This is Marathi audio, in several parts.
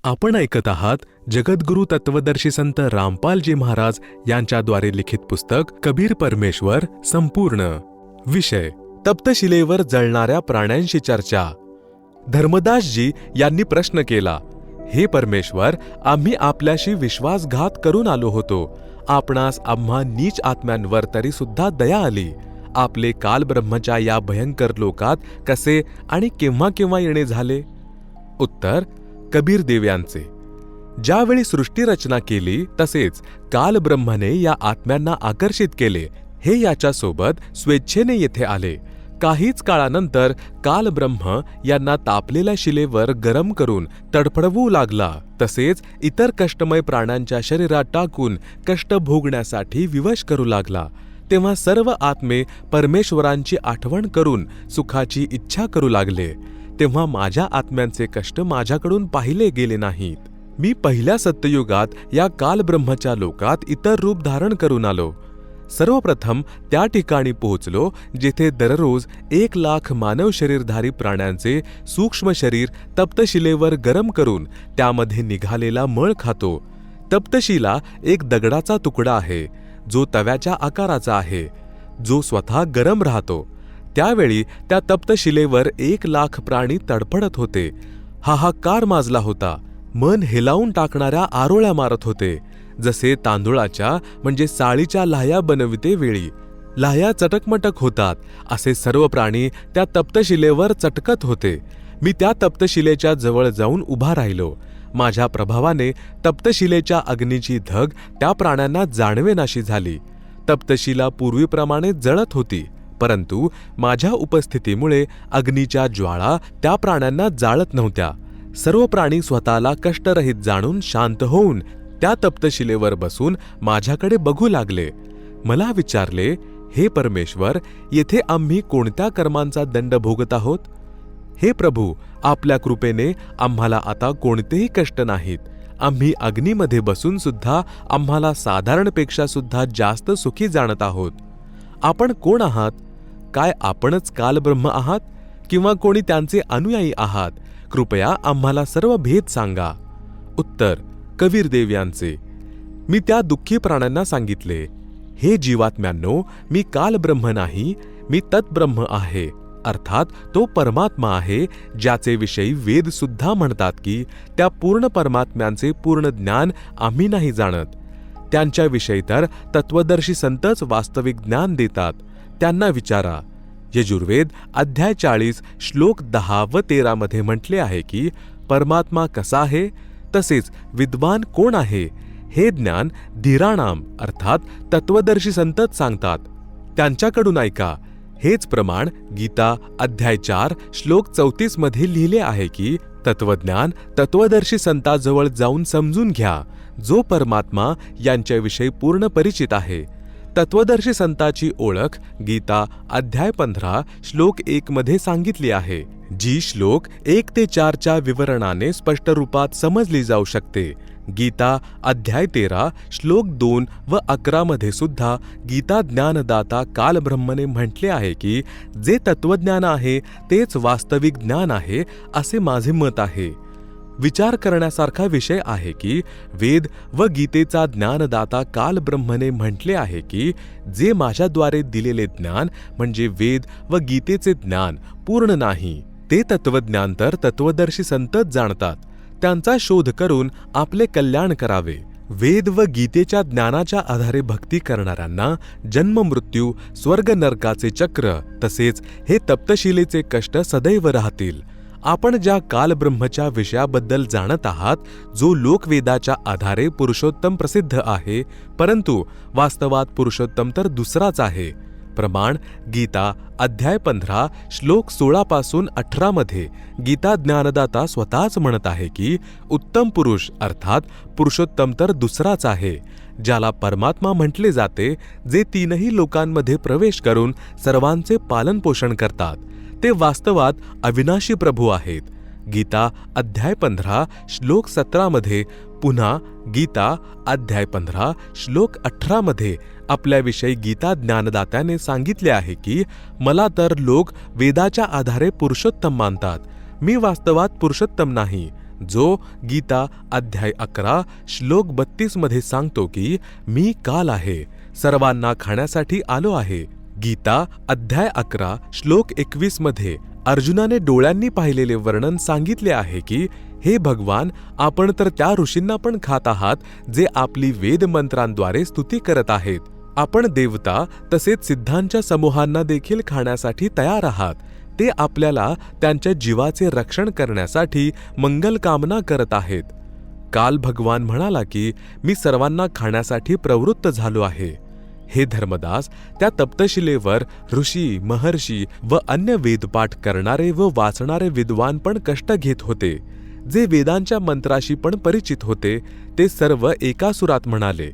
आपण ऐकत आहात जगद्गुरु तत्वदर्शी संत रामपालजी महाराज यांच्याद्वारे लिखित पुस्तक कबीर परमेश्वर संपूर्ण. विषय तप्तशिलेवर जळणाऱ्या प्राण्यांशी चर्चा. धर्मदासजी यांनी प्रश्न केला, हे परमेश्वर, आम्ही आपल्याशी विश्वासघात करून आलो होतो. आपणास आम्हा नीच आत्म्यांवर तरी सुद्धा दया आली. आपले कालब्रह्मच्या या भयंकर लोकात कसे आणि केव्हा केव्हा येणे झाले? उत्तर कबीर देव यांचे. ज्यावेळी सृष्टीरचना केली तसेच कालब्रह्मने या आत्म्यांना आकर्षित केले. हे याच्यासोबत स्वेच्छेने येथे आले. काहीच काळानंतर कालब्रह्म यांना तापलेल्या शिलेवर गरम करून तडफडवू लागला. तसेच इतर कष्टमय प्राण्यांच्या शरीरात टाकून कष्ट भोगण्यासाठी विवश करू लागला. तेव्हा सर्व आत्मे परमेश्वरांची आठवण करून सुखाची इच्छा करू लागले. तेव्हा माझ्या आत्म्यांचे कष्ट माझ्याकडून पाहिले गेले नाहीत. मी पहिल्या सत्ययुगात या कालब्रह्मच्या लोकात इतर रूप धारण करून आलो. सर्वप्रथम त्या ठिकाणी पोहोचलो जेथे दररोज 1,00,000 मानव शरीरधारी प्राण्यांचे सूक्ष्म शरीर तप्तशिलेवर गरम करून त्यामध्ये निघालेला मळ खातो. तप्तशिला एक दगडाचा तुकडा आहे जो तव्याच्या आकाराचा आहे, जो स्वतः गरम राहतो. त्यावेळी त्या तप्तशिलेवर 1,00,000 प्राणी तडफडत होते. हाहाकार माजला होता. मन हेलावून टाकणाऱ्या आरोळ्या मारत होते. जसे तांदुळाच्या म्हणजे साळीच्या लाह्या बनविते वेळी लाह्या चटकमटक होतात, असे सर्व प्राणी त्या तप्तशिलेवर चटकत होते. मी त्या तप्तशिलेच्या जवळ जाऊन उभा राहिलो. माझ्या प्रभावाने तप्तशिलेच्या अग्नीची धग त्या प्राण्यांना जाणवेनाशी झाली. तप्तशिला पूर्वीप्रमाणे जळत होती, परंतु माझ्या उपस्थितीमुळे अग्नीच्या ज्वाळा त्या प्राण्यांना जाळत नव्हत्या. सर्व प्राणी स्वतःला कष्टरहित जाणून शांत होऊन त्या तप्तशिलेवर बसून माझ्याकडे बघू लागले. मला विचारले, हे परमेश्वर, येथे आम्ही कोणत्या कर्मांचा दंड भोगत आहोत? हे प्रभू, आपल्या कृपेने आम्हाला आता कोणतेही कष्ट नाहीत. आम्ही अग्नीमध्ये बसून सुद्धा आम्हाला साधारणपेक्षा सुद्धा जास्त सुखी जाणत आहोत. आपण कोण आहात? काय आपणच कालब्रह्म आहात किंवा कोणी त्यांचे अनुयायी आहात? कृपया आम्हाला सर्व भेद सांगा. उत्तर कबीर देव यांचे. मी त्या दुःखी प्राण्यांना सांगितले, हे जीवात्म्यांनो, मी कालब्रह्म नाही, मी तत्ब्रह्म आहे. अर्थात तो परमात्मा आहे, ज्याचे विषयी वेद सुद्धा म्हणतात की त्या पूर्ण परमात्म्यांचे पूर्ण ज्ञान आम्ही नाही जाणत. त्यांच्याविषयी तर तत्वदर्शी संतच वास्तविक ज्ञान देतात. त्यांना विचारा. यजुर्वेद अध्याय 40 श्लोक 10 व 13 मध्ये म्हटले आहे की परमात्मा कसा आहे, तसेच विद्वान कोण आहे, हे ज्ञान धीराणाम अर्थात तत्वदर्शी संतच सांगतात. त्यांच्याकडून ऐका. हेच प्रमाण गीता अध्याय 4 श्लोक 34 मध्ये लिहिले आहे की तत्वज्ञान तत्वदर्शी संताजवळ जाऊन समजून घ्या, जो परमात्मा यांच्याविषयी पूर्ण परिचित आहे. तत्वदर्शी संताची ओळख गीता अध्याय 15 श्लोक 1 मध्ये सांगितली आहे, जी श्लोक 1 ते 4 च्या विवरणाने स्पष्ट रूपात समजली जाऊ शकते. गीता अध्याय 13 श्लोक 2 व 11 मध्ये सुद्धा गीता ज्ञानदाता कालब्रह्मने म्हटले आहे की जे तत्वज्ञान आहे तेच वास्तविक ज्ञान आहे, असे माझे मत आहे. विचार करण्यासारखा विषय आहे की वेद व गीतेचा ज्ञानदाता कालब्रह्मने म्हटले आहे की जे माझ्याद्वारे दिलेले ज्ञान म्हणजे वेद व गीतेचे ज्ञान पूर्ण नाही. ते तत्वज्ञान तर तत्वदर्शी संतच जाणतात. त्यांचा शोध करून आपले कल्याण करावे. वेद व गीतेच्या ज्ञानाच्या आधारे भक्ती करणाऱ्यांना जन्म मृत्यू स्वर्ग नरकाचे चक्र तसेच हे तप्तशिलेचे कष्ट सदैव राहतील. आपण ज्या कालब्रह्मच्या विषयाबद्दल जाणत आहात, जो लोकवेदाच्या आधारे पुरुषोत्तम प्रसिद्ध आहे, परंतु वास्तवात पुरुषोत्तम तर दुसराच आहे. प्रमाण गीता अध्याय 15 श्लोक 16 पासून 18 मध्ये गीता ज्ञानदाता स्वतःच म्हणत आहे की उत्तम पुरुष अर्थात पुरुषोत्तम तर दुसराच आहे, ज्याला परमात्मा म्हटले जाते, जे तीनही लोकांमध्ये प्रवेश करून सर्वांचे पालनपोषण करतात. ते वास्तवात अविनाशी प्रभू आहेत. गीता अध्याय 15 श्लोक 17 मध्ये पुन्हा गीता अध्याय 15 श्लोक 18 मध्ये आपल्याविषयी गीता ज्ञानदात्याने सांगितले आहे की मला तर लोक वेदाच्या आधारे पुरुषोत्तम मानतात. मी वास्तवात पुरुषोत्तम नाही, जो गीता अध्याय 11 श्लोक 32 मध्ये सांगतो की मी काल आहे, सर्वांना खाण्यासाठी आलो आहे. गीता अध्याय 11 श्लोक 21 मध्ये अर्जुनाने डोळ्यांनी पाहिलेले वर्णन सांगितले आहे की हे भगवान, आपण तर त्या ऋषींना पण खात आहात जे आपली वेद मंत्रांद्वारे स्तुती करत आहेत. आपण देवता तसेच सिद्धांच्या समूहांना देखील खाण्यासाठी तयार आहात. ते आपल्याला त्यांच्या जीवाचे रक्षण करण्यासाठी मंगल कामना करत आहेत. काल भगवान म्हणाला की मी सर्वांना खाण्यासाठी प्रवृत्त झालो आहे. हे धर्मदास, त्या तप्तशिलेवर ऋषी, महर्षी व अन्य वेदपाठ करणारे व वाचणारे विद्वान पण कष्ट घेत होते. जे वेदांच्या मंत्राशी पण परिचित होते ते सर्व एका सुरात म्हणाले,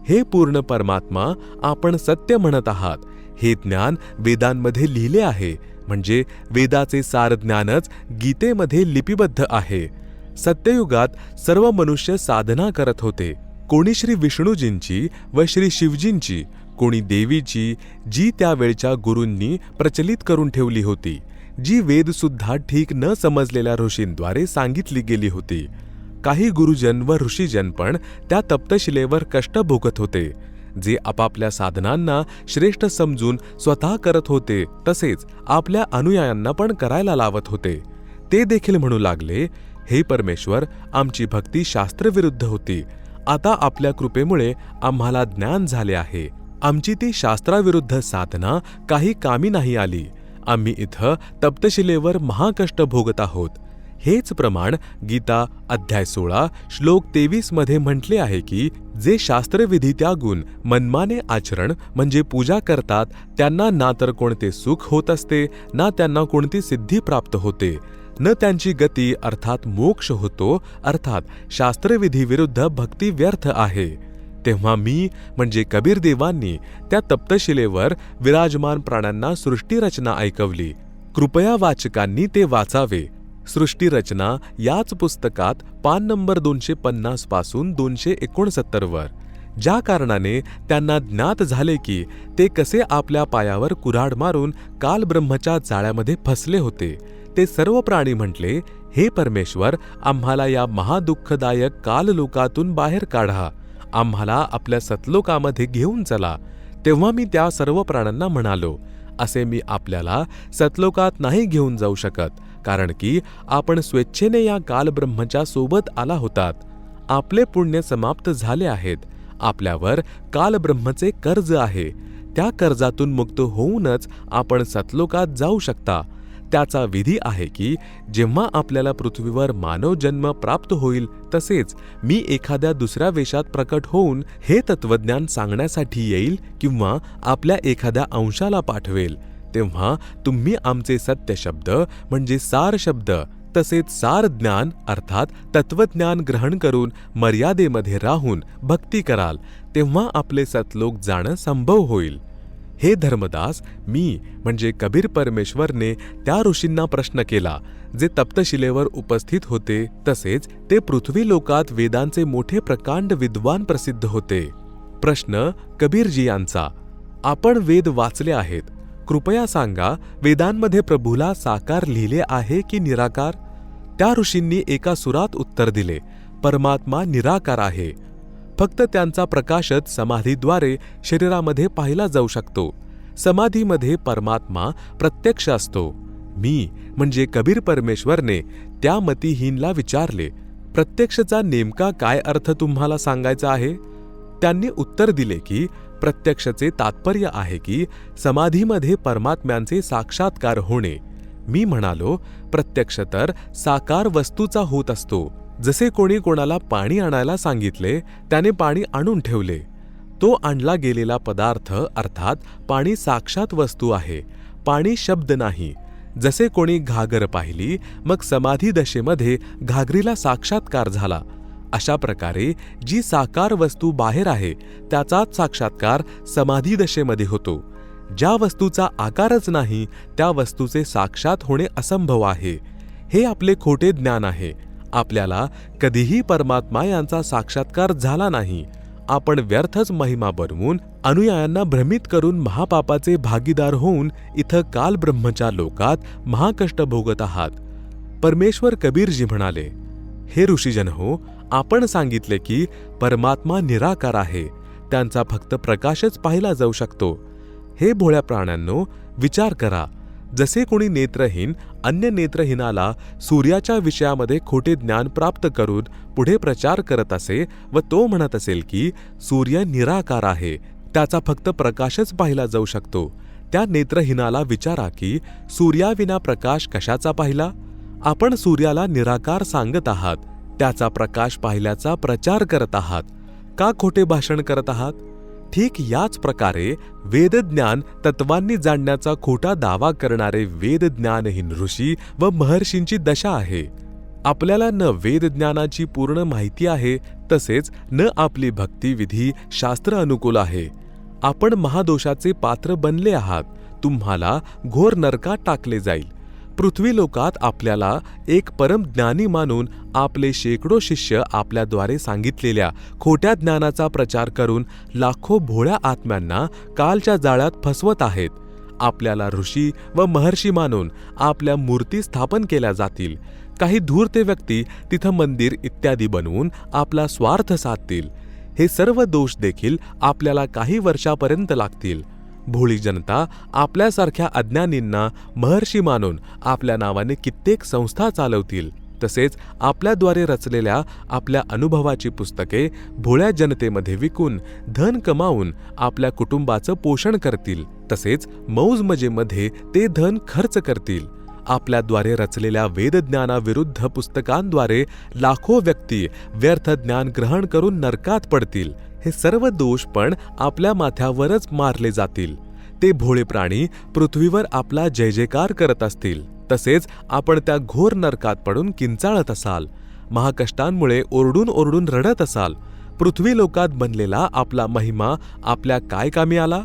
हे पूर्ण परमात्मा, आपण सत्य म्हणत आहात. हे ज्ञान वेदांमध्ये लिहिले आहे, म्हणजे वेदाचे सार ज्ञानच गीतेमध्ये लिपिबद्ध आहे. सत्ययुगात सर्व मनुष्य साधना करत होते. कोणी श्री विष्णूजींची व श्री शिवजींची, कोणी देवीची, जी त्यावेळच्या गुरूंनी प्रचलित करून ठेवली होती, जी वेदसुद्धा ठीक न समजलेल्या ऋषींद्वारे सांगितली गेली होती. काही गुरुजन व ऋषीजन पण त्या तप्तशिलेवर कष्ट भोगत होते, जे आपापल्या साधनांना श्रेष्ठ समजून स्वतः करत होते, तसेच आपल्या अनुयायांना पण करायला लावत होते. ते देखील म्हणू लागले, हे परमेश्वर, आमची भक्ती शास्त्रविरुद्ध होती. आता आपल्या कृपेमुळे आम्हाला ज्ञान झाले आहे. आमची ती शास्त्राविरुद्ध साधना काही कामी नाही आली. आम्ही इथं तप्तशिलेवर महाकष्ट भोगत आहोत. हेच प्रमाण गीता अध्याय 16 श्लोक 23 मध्ये म्हटले आहे की जे शास्त्रविधी त्यागून मनमाने आचरण म्हणजे पूजा करतात, त्यांना ना तर कोणते सुख होत असते, ना त्यांना कोणती सिद्धी प्राप्त होते, न त्यांची गती अर्थात मोक्ष होतो. अर्थात शास्त्रविधी विरुद्ध भक्ती व्यर्थ आहे. तेव्हा मी म्हणजे कबीर देवांनी त्या तप्तशिलेवर विराजमान प्राण्यांना सृष्टीरचना ऐकवली. कृपया वाचकांनी ते वाचावे. सृष्टीरचना याच पुस्तकात पान नंबर 250 पासून 269 वर. ज्या कारणाने त्यांना ज्ञात झाले की ते कसे आपल्या पायावर कुऱ्हाड मारून कालब्रह्मच्या जाळ्यामध्ये फसले होते, ते सर्व प्राणी म्हटले, हे परमेश्वर, आम्हाला या महादुःखदायक काललोकातून बाहेर काढा. आम्हाला आपल्या सतलोकामध्ये घेऊन चला. तेव्हा मी त्या सर्व प्राण्यांना म्हणालो, असे मी आपल्याला सतलोकात नाही घेऊन जाऊ शकत, कारण की आपण स्वेच्छेने या कालब्रह्मच्या सोबत आला होतात. आपले पुण्य समाप्त झाले आहेत. आपल्यावर कालब्रह्मचे कर्ज आहे. त्या कर्जातून मुक्त होऊनच आपण सतलोकात जाऊ शकता. त्याचा विधी आहे की जेव्हा आपल्याला पृथ्वीवर मानव जन्म प्राप्त होईल, तसेच मी एखाद्या दुसऱ्या वेशात प्रकट होऊन हे तत्वज्ञान सांगण्यासाठी येईल किंवा आपल्या एखाद्या अंशाला पाठवेल, तेव्हा तुम्ही आमचे सत्य शब्द म्हणजे सार शब्द तसेच सार ज्ञान अर्थात तत्वज्ञान ग्रहण करून मर्यादेमध्ये राहून भक्ती कराल, तेव्हा आपले सतलोक जाणं संभव होईल. हे धर्मदास, मी म्हणजे कबीर परमेश्वरने त्या ऋषींना प्रश्न केला जे तप्तशिलेवर उपस्थित होते, तसेच ते पृथ्वी लोकात वेदांचे मोठे प्रकांड विद्वान प्रसिद्ध होते. प्रश्न कबीरजी यांचा, आपण वेद वाचले आहेत. कृपया सांगा, वेदांमध्ये प्रभूला साकार लिहिले आहे की निराकार? त्या ऋषींनी एका सुरात उत्तर दिले, परमात्मा निराकार आहे. फक्त त्यांचा प्रकाशच समाधीद्वारे शरीरामध्ये पाहिला जाऊ शकतो. समाधीमध्ये परमात्मा प्रत्यक्ष असतो. मी म्हणजे कबीर परमेश्वरने त्या मतिहीनला विचारले, प्रत्यक्षचा नेमका काय अर्थ तुम्हाला सांगायचा आहे? त्यांनी उत्तर दिले की प्रत्यक्षचे तात्पर्य आहे की समाधीमध्ये परमात्म्यांचे साक्षात्कार होणे. मी म्हणालो, प्रत्यक्ष तर साकार वस्तूचा होत असतो. जसे कोणी कोणाला पाणी आणायला सांगितले, त्याने पाणी आणून ठेवले. तो आणला गेलेला पदार्थ अर्थात पाणी साक्षात वस्तू आहे, पाणी शब्द नाही. जसे कोणी घागर पाहिली, मग समाधी दशेमध्ये घागरीला साक्षात्कार झाला. अशा प्रकारे जी साकार वस्तू बाहेर आहे त्याचाच साक्षात्कार समाधी दशेमध्ये होतो. ज्या वस्तूचा आकारच नाही त्या वस्तूचे साक्षात होणे असंभव आहे. हे आपले खोटे ज्ञान आहे. आपल्याला कधीही परमात्मा यांचा साक्षात्कार झाला नाही. आपण व्यर्थच महिमा बनवून अनुयायांना भ्रमित करून महापापाचे भागीदार होऊन इथं कालब्रह्मच्या लोकात महाकष्ट भोगत आहात. परमेश्वर कबीरजी म्हणाले, हे ऋषीजन हो, आपण सांगितले की परमात्मा निराकार आहे, त्यांचा फक्त प्रकाशच पाहिला जाऊ शकतो. हे भोळ्या प्राण्यांनो, विचार करा. जसे कोणी नेत्रहीन अन्य नेत्रहीनाला सूर्याच्या विषयामध्ये खोटे ज्ञान प्राप्त करून पुढे प्रचार करत असे व तो म्हणत असेल की सूर्य निराकार आहे, त्याचा फक्त प्रकाशच पाहिला जाऊ शकतो, त्या नेत्रहीनाला विचारा की सूर्याविना प्रकाश कशाचा पाहिला? आपण सूर्याला निराकार सांगत आहात, त्याचा प्रकाश पाहिल्याचा प्रचार करत आहात. का खोटे भाषण करत आहात? ठीक याच प्रकारे वेदज्ञान तत्वांनी जाणण्याचा खोटा दावा करणारे वेदज्ञानहीन ऋषी व महर्षींची दशा आहे. आपल्याला न वेदज्ञानाची पूर्ण माहिती आहे, तसेच न आपली भक्तिविधी शास्त्र अनुकूल आहे. आपण महादोषाचे पात्र बनले आहात. तुम्हाला घोर नरकात टाकले जाईल. पृथ्वीलोकात आपल्याला एक परमज्ञानी मानून आपले शेकडो शिष्य आपल्याद्वारे सांगितलेल्या खोट्या ज्ञानाचा प्रचार करून लाखो भोळ्या आत्म्यांना कालच्या जाळ्यात फसवत आहेत. आपल्याला ऋषी व महर्षी मानून आपल्या मूर्ती स्थापन केल्या जातील. काही धूर्त व्यक्ती तिथं मंदिर इत्यादी बनवून आपला स्वार्थ साधतील. हे सर्व दोष देखील आपल्याला काही वर्षापर्यंत लागतील. भोळी जनता आपल्यासारख्या अज्ञानींना महर्षी मानून आपल्या नावाने कित्येक संस्था चालवतील. तसेच आपल्याद्वारे रचलेल्या आपल्या अनुभवाची पुस्तके भोळ्या जनतेमध्ये विकून धन कमावून आपल्या कुटुंबाचं पोषण करतील. तसेच मौजमजेमध्ये ते धन खर्च करतील. आपल्याद्वारे रचलेल्या वेदज्ञानाविरुद्ध पुस्तकांद्वारे लाखो व्यक्ती व्यर्थ ज्ञान ग्रहण करून नरकात पडतील. हे सर्व दोष पण आपल्या माथ्यावरच मारले जातील. ते भोळे प्राणी पृथ्वीवर आपला जय जयकार करत असतील. तसेच आपण त्या घोर नरकात पडून किंचाळत असाल. महाकष्टांमुळे ओरडून ओरडून रडत असाल. पृथ्वी लोकात बनलेला आपला महिमा आपल्या काय कामी आला?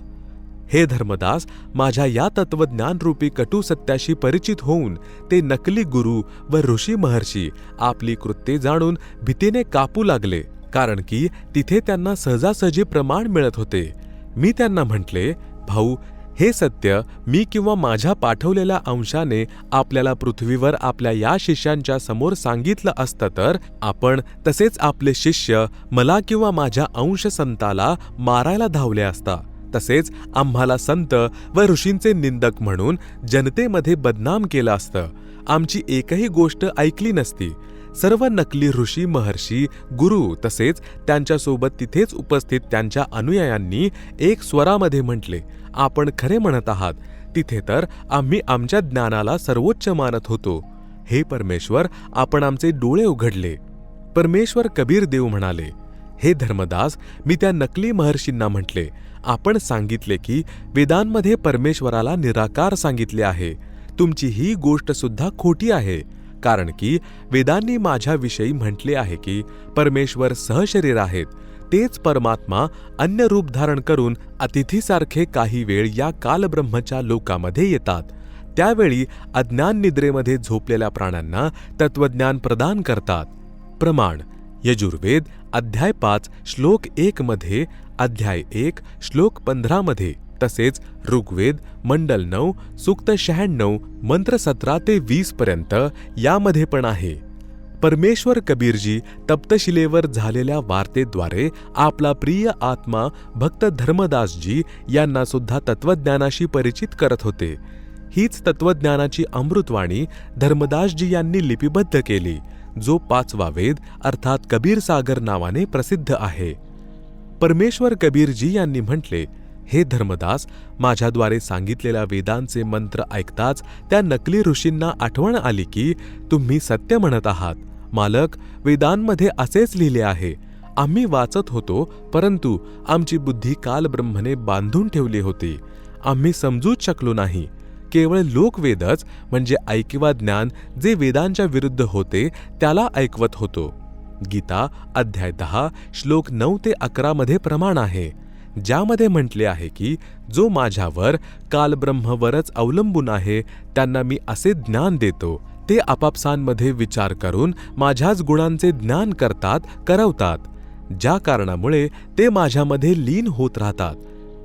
हे धर्मदास, माझ्या या तत्वज्ञानरूपी कटू सत्याशी परिचित होऊन ते नकली गुरु व ऋषी महर्षी आपली कृत्ये जाणून भीतीने कापू लागले. कारण की तिथे त्यांना सहजासहजी प्रमाण मिळत होते. मी त्यांना म्हटले, भाऊ, हे सत्य मी किंवा माझ्या पाठवलेल्या अंशाने आपल्याला पृथ्वीवर आपल्या या शिष्यांच्या समोर सांगितलं असतं तर आपण तसेच आपले शिष्य मला किंवा माझ्या अंश संताला मारायला धावले असता. तसेच आम्हाला संत व ऋषींचे निंदक म्हणून जनतेमध्ये बदनाम केलं असतं. आमची एकही गोष्ट ऐकली नसती. सर्व नकली ऋषी महर्षी गुरु तसेच त्यांच्यासोबत तिथेच उपस्थित त्यांच्या अनुयायांनी एक स्वरामध्ये म्हटले, आपण खरे म्हणत आहात. तिथे तर आम्ही आमच्या ज्ञानाला सर्वोच्च मानत होतो. हे परमेश्वर, आपण आमचे डोळे उघडले. परमेश्वर कबीर देव म्हणाले, हे धर्मदास, मी त्या नकली महर्षींना म्हटले, आपण सांगितले की वेदांमध्ये परमेश्वराला निराकार सांगितले आहे. तुमची ही गोष्ट सुद्धा खोटी आहे. कारण की वेदांनी माझ्याविषयी म्हटले आहे की परमेश्वर सहशरीर आहेत. तेच परमात्मा अन्य रूप धारण करून अतिथीसारखे काही वेळ या कालब्रह्मच्या लोकामध्ये येतात. त्यावेळी अज्ञान निद्रेमध्ये झोपलेल्या प्राण्यांना तत्वज्ञान प्रदान करतात. प्रमाण: यजुर्वेद अध्याय 5 श्लोक 1 मध्ये, अध्याय 1 श्लोक 15 मध्ये, तसेच ऋग्वेद मंडल 9 सूक्त 96 मंत्र 17 ते 20 पर्यंत यामध्ये पण आहे. परमेश्वर कबीरजी तप्तशिलेवर झालेल्या वार्तेद्वारे आपला प्रिय आत्मा भक्त धर्मदासजी यांना सुद्धा तत्वज्ञानाशी परिचित करत होते. हीच तत्वज्ञानाची अमृतवाणी धर्मदासजी यांनी लिपिबद्ध केली, जो 5वा वेद अर्थात कबीर सागर नावाने प्रसिद्ध आहे. परमेश्वर कबीरजी यांनी म्हटले, हे धर्मदास, माझ्याद्वारे सांगितलेल्या वेदांचे मंत्र ऐकताच त्या नकली ऋषींना आठवण आली की तुम्ही सत्य म्हणत आहात. मालक, वेदांमध्ये असेच लिहिले आहे. आम्ही वाचत होतो, परंतु आमची बुद्धी कालब्रह्मने बांधून ठेवली होती. आम्ही समजूच शकलो नाही. केवळ लोकवेदच म्हणजे ऐकिवा ज्ञान जे वेदांच्या विरुद्ध होते त्याला ऐकवत होतो. गीता अध्याय 10 श्लोक 9 ते 11 मध्ये प्रमाण आहे, ज्यामध्ये म्हटले आहे की जो माझ्यावर कालब्रह्मवरच अवलंबून आहे त्यांना मी असे ज्ञान देतो. ते आपापसांमध्ये विचार करून माझ्याच गुणांचे ज्ञान करतात, करवतात. ज्या कारणामुळे ते माझ्यामध्ये लीन होत राहतात.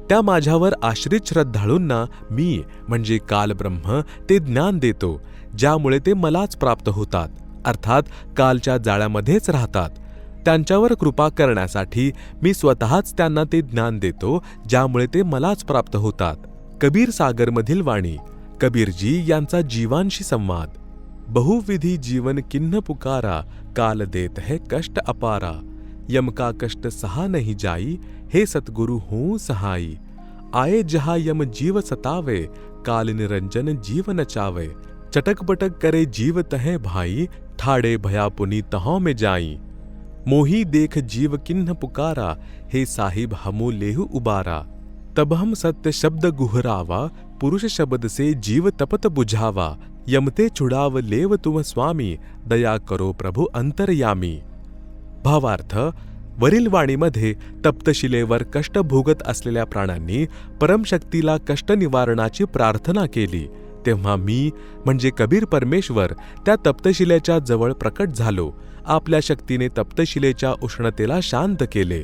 त्या माझ्यावर आश्रित श्रद्धाळूंना मी म्हणजे कालब्रह्म ते ज्ञान देतो, ज्यामुळे ते मलाच प्राप्त होतात. अर्थात कालच्या जाळ्यामध्येच राहतात. त्यांच्यावर कृपा करण्यासाठी मी स्वतःच त्यांना ते ज्ञान देतो, ज्यामुळे ते मलाच प्राप्त होतात. कबीर सागरमधील वाणी. कबीरजी यांचा जीवांशी संवाद. बहुविधी जीवन किन्ह पुकारा, काल देत है कष्ट अपारा. यम का कष्ट सहा नहीं जाई, हे सतगुरु हों सहाई. आए जहा यम जीव सतावे, काल निरंजन जीव नचावे. चटक बटक करे जीव तहे भाई, ठाड़े भया पुनि तहों में जाई. मोही देख जीव किन्ह पुकारा, हे साहिब हमो लेहु उबारा. तब हम सत्य शब्द गुहरावा, पुरुष शब्द से जीव तपत बुझावा. यमते छुड़ाव लेव तुम स्वामी, दया करो प्रभु अंतरयामी. भावार्थ. वरील वाणीमध्ये तप्तशिलेवर कष्ट भोगत असलेल्या प्राण्यांनी परमशक्तीला कष्ट निवारणाची प्रार्थना केली. तेव्हा मी म्हणजे कबीर परमेश्वर त्या तप्तशिलेच्या जवळ प्रकट झालो. आपल्या शक्तीने तप्तशिलेच्या उष्णतेला शांत केले.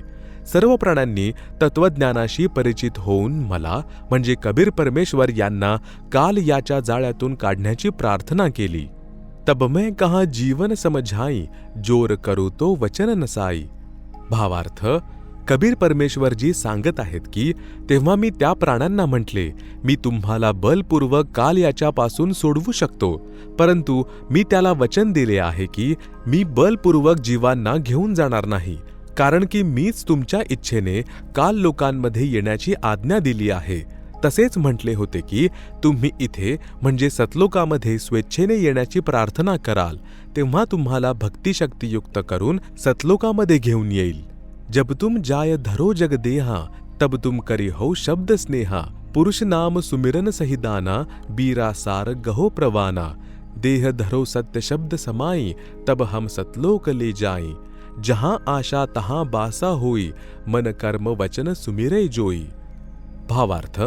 सर्व प्राण्यांनी तत्वज्ञानाशी परिचित होऊन मला म्हणजे कबीर परमेश्वर यांना काल याच्या जाळ्यातून काढण्याची प्रार्थना केली. तब मैं कहा जीवन समझाई, जोर करू तो वचन नसाई. भावार्थ. कबीर परमेश्वरजी सांगत आहेत की तेव्हा मी त्या प्राण्यांना म्हटले, मी तुम्हाला बलपूर्वक काल याच्यापासून सोडवू शकतो, परंतु मी त्याला वचन दिले आहे की मी बलपूर्वक जीवांना घेऊन जाणार नाही, कारण की मीच तुमच्या इच्छेने काल लोकांमध्ये येण्याची आज्ञा दिली आहे. तसेच म्हटले होते की तुम्ही इथे म्हणजे सतलोकामध्ये स्वेच्छेने येण्याची प्रार्थना कराल, तेव्हा तुम्हाला भक्तिशक्तियुक्त करून सतलोकामध्ये घेऊन येईल. जब तुम जाय धरो जग देहा, तब तुम करी हो शब्द स्नेहा. पुरुष नाम सुमिरन सही दाना, बीरा सार गहो प्रवाना. देह धरो सत्य शब्द समाई, तब हम सतलोक ले जाई. जहां आशा तहां बासा होई, मन कर्म वचन सुमिरे जोई. भावार्थ.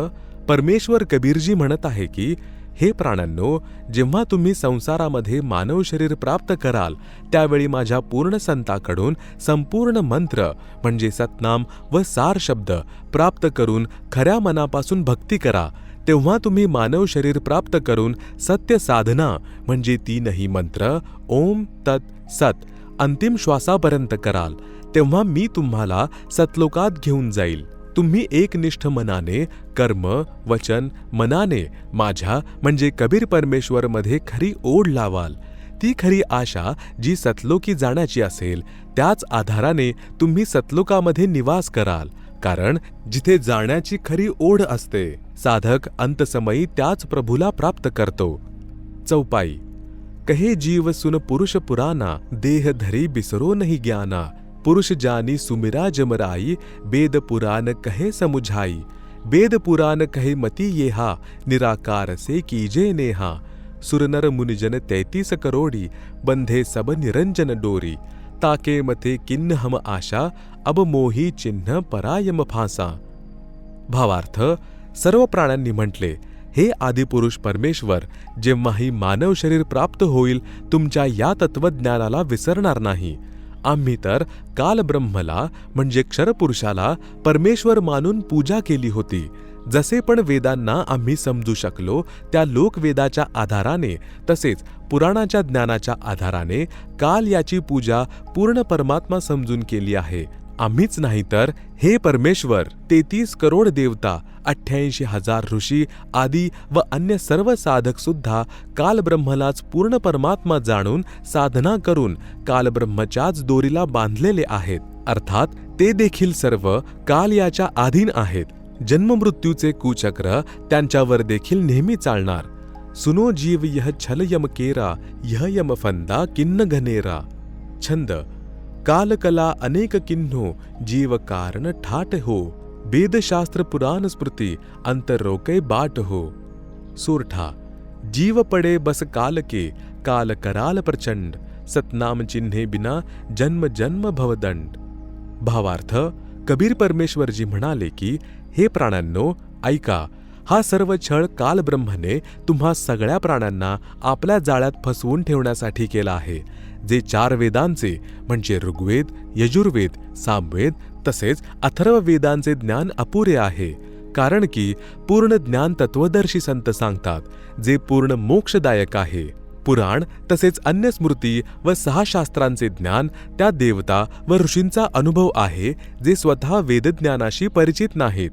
परमेश्वर कबीरजी म्हणत आहे की हे प्राण्यांनो, जेव्हा तुम्ही संसारामध्ये मानव शरीर प्राप्त कराल त्यावेळी माझ्या पूर्ण संताकडून संपूर्ण मंत्र म्हणजे सतनाम व सार शब्द प्राप्त करून खऱ्या मनापासून भक्ती करा. तेव्हा तुम्ही मानव शरीर प्राप्त करून सत्य साधना म्हणजे तीनही मंत्र ओम तत् सत अंतिम श्वासापर्यंत कराल, तेव्हा मी तुम्हाला सतलोकात घेऊन जाईल. तुम्ही एकनिष्ठ मनाने कर्म वचन मनाने माझ्या म्हणजे कबीर परमेश्वर मध्ये खरी ओढ लावाल. ती खरी आशा जी सतलोकी जाण्याची असेल त्याच आधाराने तुम्ही सतलोकामध्ये निवास कराल, कारण जिथे जाण्याची खरी ओढ असते साधक अंतसमयी त्याच प्रभूला प्राप्त करतो. चौपाई. कहे जीव सुन पुरुष पुराना, देह धरी बिसरो नहीं ज्ञाना. पुरुष जानी सुमिरा जमराई, वेद पुराण कहे समुझाई. वेद पुराण कहे मति येहा, निराकार से कीजे नेहा. सुरनर मुनिजन 33 करोड़ी, बंधे सब निरंजन डोरी. ताके मथे किन्न हम आशा, अब मोही चिन्ह परायम फासा. भावार्थ. सर्व प्राण्यांनी म्हटले, हे आदिपुरुष परमेश्वर, जेव्हाही मानव शरीर प्राप्त होईल तुमच्या या तत्वज्ञानाला विसरणार नाही. आम्ही तर काल ब्रह्मला म्हणजे क्षरपुरुषाला परमेश्वर मानून पूजा केली होती. जसे पण वेदांना आम्ही समजू शकलो त्या लोकवेदाच्या आधाराने तसेच पुराणाच्या ज्ञानाच्या आधाराने काल याची पूजा पूर्ण परमात्मा समजून केली आहे. आम्हीच नाही तर हे परमेश्वर 33 करोड देवता 88,000 ऋषी आदी व अन्य सर्व साधक सुद्धा काल ब्रह्मलाच पूर्ण परमात्मा जाणून साधना करून काल ब्रह्मच्याच दोरीला बांधलेले आहेत. अर्थात ते देखील सर्व काल याच्या अधीन आहेत. जन्ममृत्यूचे कुचक्र त्यांच्यावर देखील नेहमी चालणार. सुनो जीव यह छल यम केरा, यह यम फंदा किन्न घनेरा. छंद. कालकला अनेक किन्हो, जीव कारण ठाट हो. वेदशास्त्र पुराण स्मृती, अंतर रोके बाट हो. सोरठा. जीव पडे बस काल के, काल कराल प्रचंड. सतनाम चिन्हे बिना जन्म जन्म भवदंड. भावार्थ. कबीर परमेश्वरजी म्हणाले की हे प्राण्यांनो ऐका, हा सर्व छळ काल ब्रह्मने तुम्हा सगळ्या प्राण्यांना आपल्या जाळ्यात फसवून ठेवण्यासाठी केला आहे. जे 4 वेदांचे म्हणजे ऋग्वेद यजुर्वेद सामवेद तसेच अथर्व वेदांचे ज्ञान अपुरे आहे. कारण की पूर्ण ज्ञान तत्वदर्शी संत सांगतात जे पूर्ण मोक्षदायक आहे. पुराण तसेच अन्य स्मृती व 6 शास्त्रांचे ज्ञान त्या देवता व ऋषींचा अनुभव आहे जे स्वतः वेदज्ञानाशी परिचित नाहीत.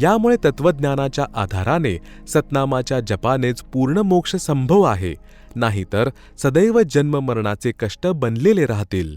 यामुळे तत्वज्ञानाच्या आधाराने सतनामाच्या जपानेच पूर्ण मोक्ष संभव आहे, नाहीतर सदैव जन्म मरणाचे कष्ट बनलेले राहतील.